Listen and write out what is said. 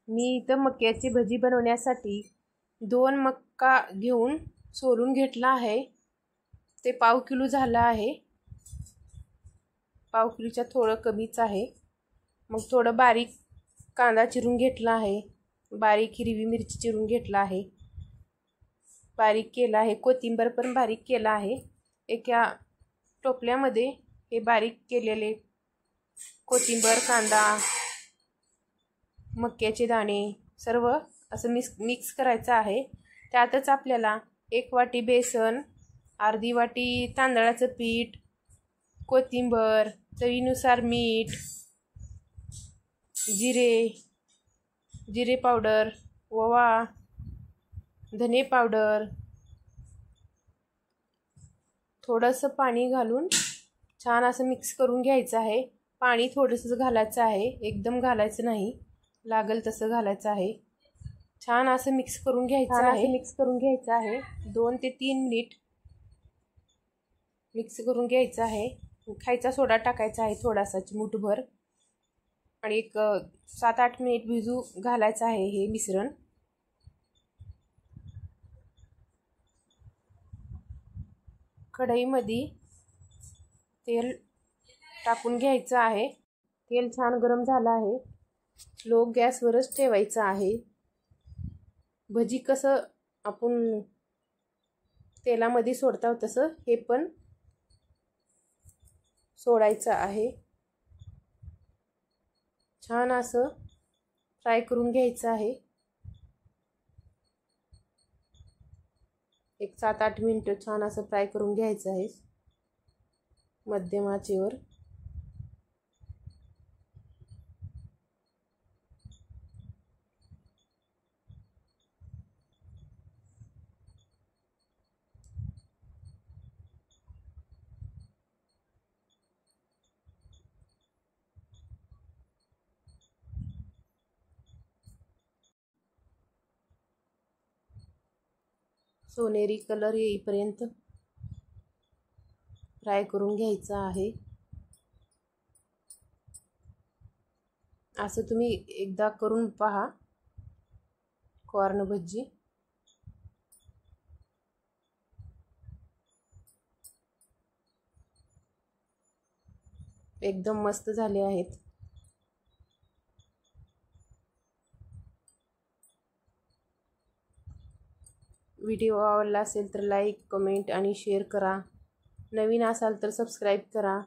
मी इथं मक्याची भजी बनवण्यासाठी 2 मक्का घेऊन सोलून घेतला आहे। ते पाव किलो झाला आहे। पाव किलोच्या थोडं कमीच आहे। मग थोडं बारीक कांदा चिरून घेतला आहे। बारीक हिरवी मिरची चिरून घेतला आहे। बारीक केला आहे। कोथिंबीर पण बारीक केला आहे। एका टोपल्यामध्ये हे बारीक केलेले कोथिंबीर, कांदा, मक्याचे दाणे सर्व असं मिक्स करायचं आहे। त्यातच आपल्याला 1 वाटी बेसन, अर्धी वाटी तांदळाचं पीठ, कोथिंबीर, चवीनुसार मीठ, जिरे पावडर, ओवा, धने पावडर, थोडंसं पाणी घालून छान असं मिक्स करून घ्यायचं आहे। पाणी थोडंसं घालायचं आहे, एकदम घालायचं नाही, लागेल तसं घालायचं आहे। छान असं मिक्स करून घ्यायचं आहे। 2 ते 3 मिनिट मिक्स करून घ्यायचं आहे। खायचा सोडा टाकायचा आहे थोडासा, चिमूटभर, आणि एक 7-8 मिनिट भिजू घालायचं आहे हे मिश्रण। कढईमध्ये तेल टाकून घ्यायचं आहे। तेल छान गरम झालं आहे। लो गॅसवरच ठेवायचं आहे। भजी कसं आपण तेलामध्ये सोडतो तसं हे पण सोडायचं आहे। छान असं फ्राय करून घ्यायचं आहे। एक 7-8 मिनिटं छान असं फ्राय करून घ्यायचं आहे मध्यम आचेवर। सोनेरी कलर येईपर्यंत फ्राय करून घ्यायचा आहे। असं तुम्ही एकदा करून पहा कॉर्न भजी। एकदम मस्त झाले आहेत। व्हिडिओ आवडला असेल तर लाईक, कमेंट आणि शेअर करा। नवीन असाल तर सबस्क्राईब करा।